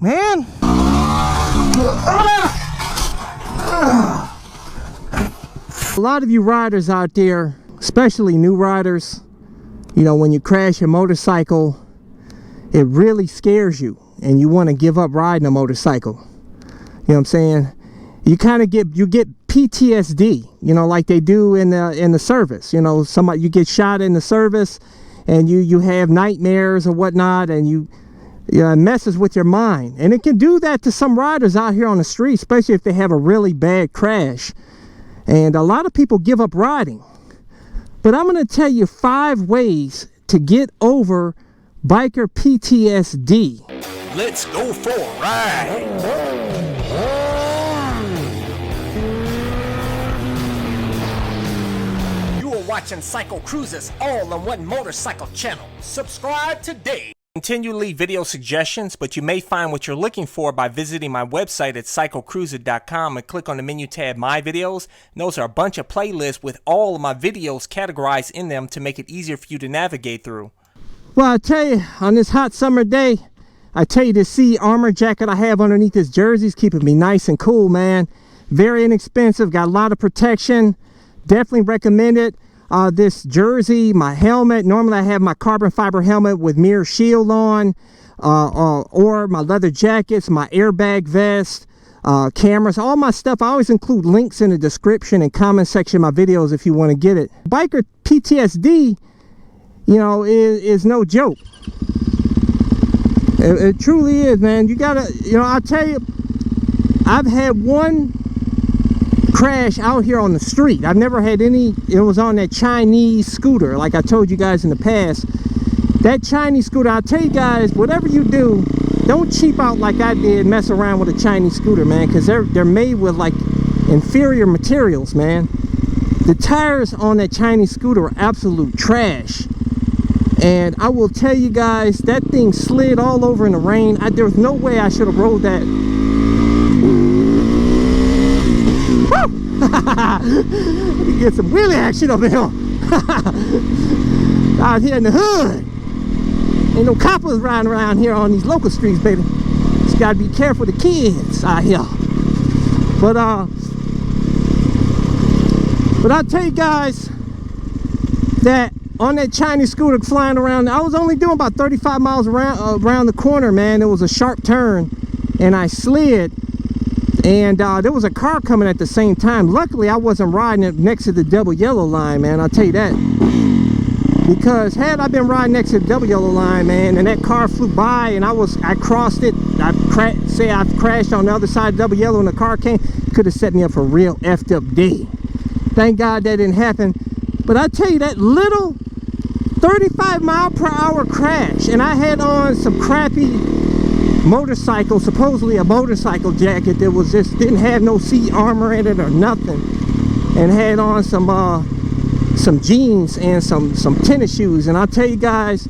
man. A lot of you riders out there, especially new riders, you know, when you crash your motorcycle, it really scares you and you want to give up riding a motorcycle. You know what I'm saying? You kind of get PTSD, you know, like they do in the service. You know, somebody, you get shot in the service and you have nightmares or whatnot, and it messes with your mind. And it can do that to some riders out here on the street, especially if they have a really bad crash. And a lot of people give up riding. But I'm going to tell you 5 ways to get over biker PTSD. Let's go for a ride. You are watching CYCLECRUZA'S all-in-one motorcycle channel. Subscribe today. Continue to leave video suggestions, but you may find what you're looking for by visiting my website at CYCLECRUZA.com and click on the menu tab My Videos. And those are a bunch of playlists with all of my videos categorized in them to make it easier for you to navigate through. Well, I tell you, on this hot summer day, I tell you, this sea armor jacket I have underneath this jersey is keeping me nice and cool, man. Very inexpensive, got a lot of protection. Definitely recommend it. This jersey, my helmet, normally I have my carbon fiber helmet with mirror shield on, or my leather jackets, my airbag vest, cameras, all my stuff. I always include links in the description and comment section of my videos if you want to get it. Biker PTSD, you know, is no joke. It truly is, man. You gotta, you know, I'll tell you, I've had one crash out here on the street. I've never had any. It was on that Chinese scooter, like I told you guys in the past. That Chinese scooter, I'll tell you guys, whatever you do, don't cheap out like I did, mess around with a Chinese scooter, man, because they're made with like inferior materials, man. The tires on that Chinese scooter are absolute trash. And I will tell you guys, that thing slid all over in the rain. There was no way I should have rode that. You get some wheelie action over here. Out here in the hood. Ain't no coppers riding around here on these local streets, baby. Just gotta be careful of the kids out here. But I'll tell you guys that on that Chinese scooter flying around, I was only doing about 35 miles around the corner, man. It was a sharp turn and I slid. And there was a car coming at the same time. Luckily, I wasn't riding it next to the double yellow line, man. I'll tell you that. Because had I been riding next to the double yellow line, man, and that car flew by and I crossed it, I crashed on the other side of double yellow and the car came, could have set me up for a real effed up day. Thank God that didn't happen. But I tell you, that little 35-mile-per-hour crash, and I had on some crappy motorcycle, supposedly a motorcycle jacket that was just didn't have no seat armor in it or nothing, and had on some jeans and some tennis shoes. And I'll tell you guys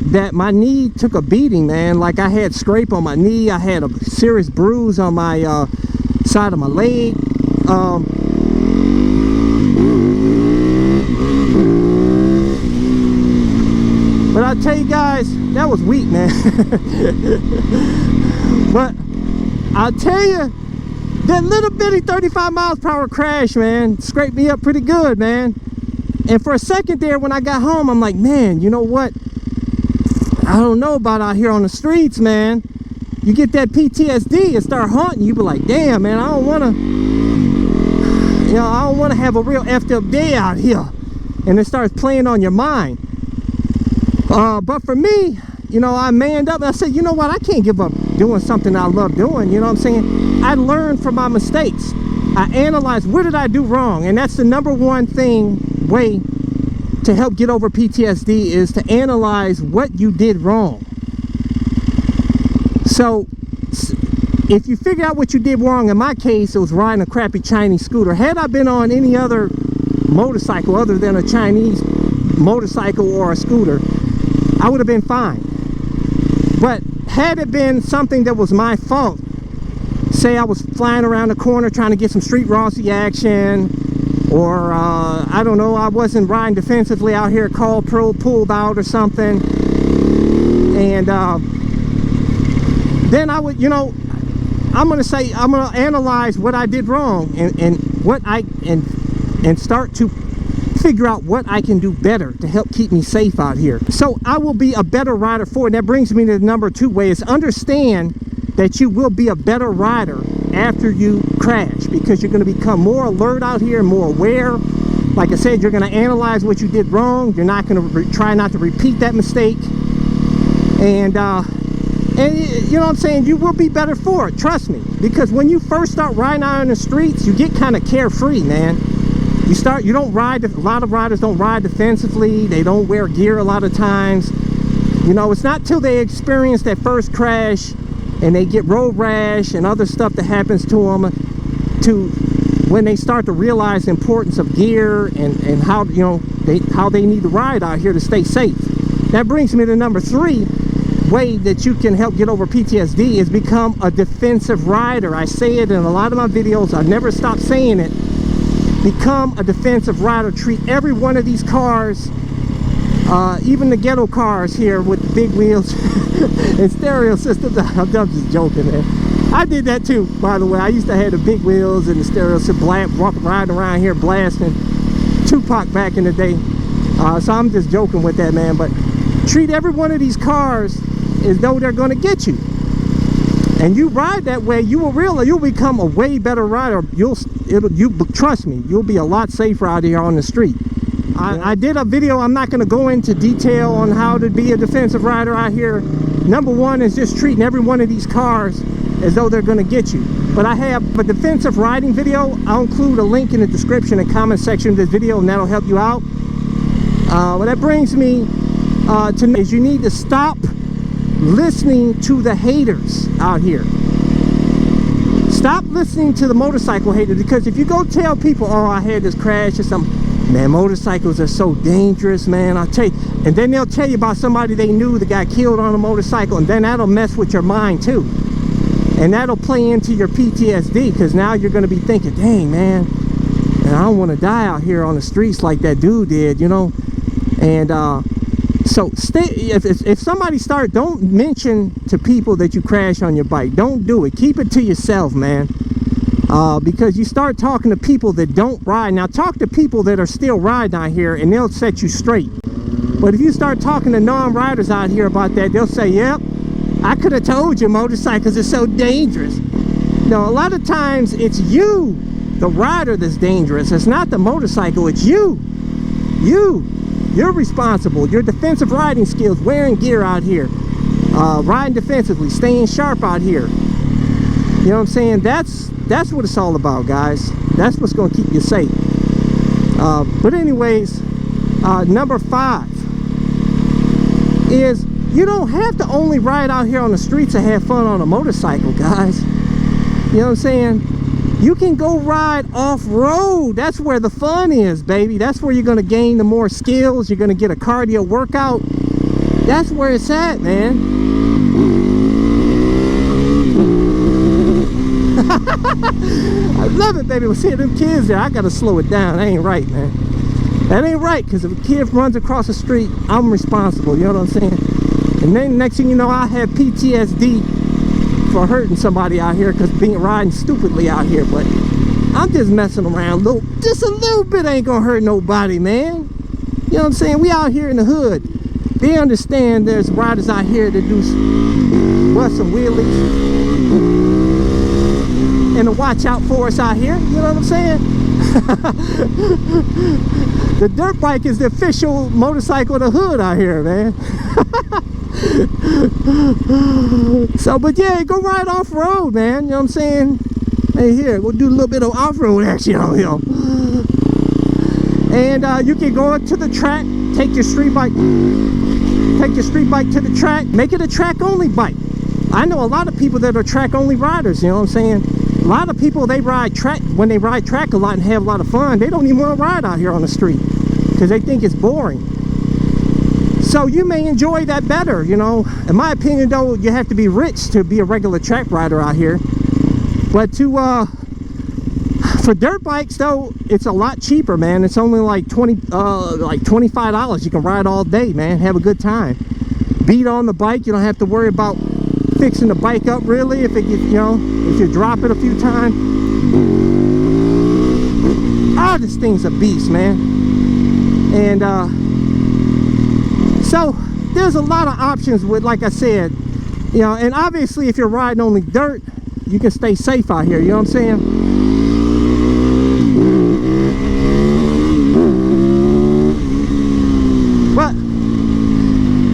that my knee took a beating, man. Like, I had scrape on my knee, I had a serious bruise on my side of my leg. But I'll tell you guys, that was weak, man. But I'll tell you, that little bitty 35 miles per hour crash, man, scraped me up pretty good, man. And for a second there, when I got home, I'm like, man, you know what? I don't know about out here on the streets, man. You get that PTSD and start haunting you, be like, damn, man, I don't want to, you know, I don't want to have a real effed up day out here. And it starts playing on your mind. But for me, you know, I manned up and I said, you know what, I can't give up doing something I love doing. You know what I'm saying? I learned from my mistakes. I analyzed, what did I do wrong? And that's the #1 way to help get over PTSD, is to analyze what you did wrong. So if you figure out what you did wrong, in my case, it was riding a crappy Chinese scooter. Had I been on any other motorcycle other than a Chinese motorcycle or a scooter, I would have been fine. But had it been something that was my fault, say I was flying around the corner trying to get some street Rossi action, or I don't know, I wasn't riding defensively out here, call pro pulled out or something, and then I would, you know, I'm gonna analyze what I did wrong and start to figure out what I can do better to help keep me safe out here. So I will be a better rider for it. And that brings me to the number 2 way is understand that you will be a better rider after you crash, because you're going to become more alert out here, more aware. Like I said, you're going to analyze what you did wrong. You're not going to try not to repeat that mistake. And you know what I'm saying, you will be better for it, trust me. Because when you first start riding out on the streets, you get kind of carefree, man. You don't ride, a lot of riders don't ride defensively. They don't wear gear a lot of times. You know, it's not till they experience that first crash and they get road rash and other stuff that happens to them to when they start to realize the importance of gear and how, you know, how they need to ride out here to stay safe. That brings me to number 3 way that you can help get over PTSD is become a defensive rider. I say it in a lot of my videos. I never stop saying it. Become a defensive rider. Treat every one of these cars, even the ghetto cars here with big wheels and stereo systems. I'm just joking, man. I did that too, by the way. I used to have the big wheels and the stereo system, riding around here blasting Tupac back in the day. So I'm just joking with that, man. But treat every one of these cars as though they're going to get you. And you ride that way, you will realize you'll become a way better rider. Trust me, you'll be a lot safer out here on the street. I did a video. I'm not going to go into detail on how to be a defensive rider out here. Number 1 is just treating every one of these cars as though they're going to get you. But I have a defensive riding video. I'll include a link in the description and comment section of this video, and that'll help you out. Well, that brings me to is you need to stop listening to the haters out here. Stop listening to the motorcycle haters, because if you go tell people, oh, I had this crash or something, man, motorcycles are so dangerous, man, I'll tell you. And then they'll tell you about somebody they knew that got killed on a motorcycle, and then that'll mess with your mind too. And that'll play into your PTSD, because now you're going to be thinking, dang, man, I don't want to die out here on the streets like that dude did, you know. And so if somebody don't mention to people that you crash on your bike. Don't do it. Keep it to yourself, man. Because you start talking to people that don't ride. Now talk to people that are still riding out here, and they'll set you straight. But if you start talking to non-riders out here about that, they'll say, yep, I could have told you motorcycles are so dangerous. No, a lot of times it's you, the rider, that's dangerous. It's not the motorcycle, it's you. You're responsible. Your defensive riding skills, wearing gear out here, riding defensively, staying sharp out here. You know what I'm saying? That's what it's all about, guys. That's what's going to keep you safe. But anyways, number 5 is you don't have to only ride out here on the streets and have fun on a motorcycle, guys. You know what I'm saying? You can go ride off-road. That's where the fun is, baby. That's where you're going to gain the more skills. You're going to get a cardio workout. That's where it's at, man. I love it, baby. See them kids there. I got to slow it down. That ain't right, man. That ain't right, because if a kid runs across the street, I'm responsible. You know what I'm saying? And then next thing you know, I have PTSD for hurting somebody out here because riding stupidly out here. But I'm just messing around. Just a little bit ain't gonna hurt nobody, man. You know what I'm saying? We out here in the hood. They understand there's riders out here that do bust some wheelies and to watch out for us out here. You know what I'm saying? The dirt bike is the official motorcycle of the hood out here, man. So, but yeah, go ride off-road, man. You know what I'm saying? Hey, here, we'll do a little bit of off-road action on here. And you can go to the track, take your street bike to the track, make it a track-only bike. I know a lot of people that are track-only riders, you know what I'm saying? A lot of people, they ride track, when they ride track a lot and have a lot of fun, they don't even want to ride out here on the street because they think it's boring. So you may enjoy that better, you know. In my opinion, though, you have to be rich to be a regular track rider out here. But for dirt bikes, though, it's a lot cheaper, man. It's only like $25. You can ride all day, man. Have a good time. Beat on the bike. You don't have to worry about fixing the bike up really, if it gets, you know, if you drop it a few times. Oh, this thing's a beast, man. And so there's a lot of options with, like I said, you know, and obviously if you're riding only dirt, you can stay safe out here, you know what I'm saying? But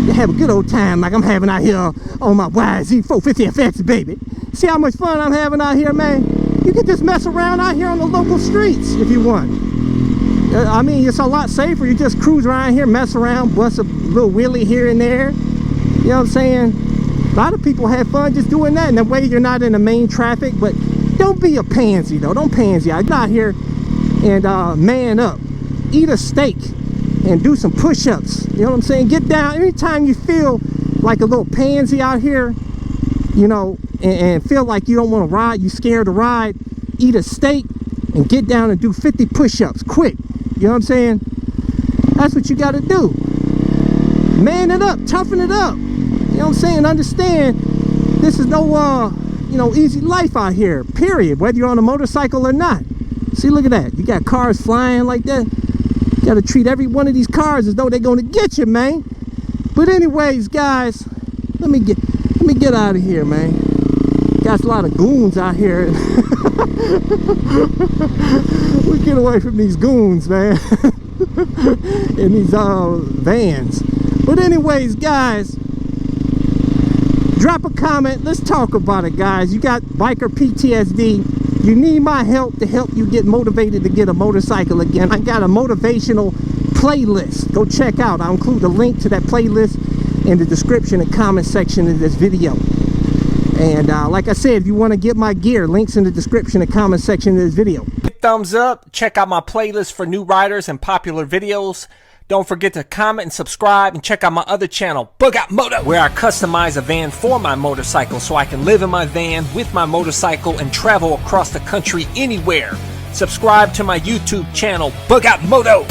you have a good old time like I'm having out here on my YZ450FX, baby. See how much fun I'm having out here, man? You can just mess around out here on the local streets if you want. I mean, it's a lot safer. You just cruise around here, mess around, bust a little wheelie here and there. You know what I'm saying? A lot of people have fun just doing that, and that way you're not in the main traffic. But don't be a pansy, though. Don't pansy out. Get out here and man up. Eat a steak and do some push-ups. You know what I'm saying? Get down. Anytime you feel like a little pansy out here, you know, and feel like you don't want to ride, you're scared to ride, eat a steak and get down and do 50 push-ups quick. You know what I'm saying? That's what you got to do. Man it up, toughen it up. You know what I'm saying? Understand, this is no you know, easy life out here, period, whether you're on a motorcycle or not. See, look at that. You got cars flying like that. You got to treat every one of these cars as though they're going to get you, man. But anyways, guys, let me get out of here, man. Got a lot of goons out here. We get away from these goons, man. In these vans. But anyways, guys, drop a comment. Let's talk about it, guys. You got biker PTSD. You need my help to help you get motivated to get a motorcycle again. I got a motivational playlist. Go check out. I'll include a link to that playlist in the description and comment section of this video. And like I said, if you want to get my gear, links in the description and comment section of this video. Hit thumbs up. Check out my playlist for new riders and popular videos. Don't forget to comment and subscribe, and check out my other channel, Bug Out Moto, where I customize a van for my motorcycle so I can live in my van with my motorcycle and travel across the country anywhere. Subscribe to my YouTube channel, Bug Out Moto.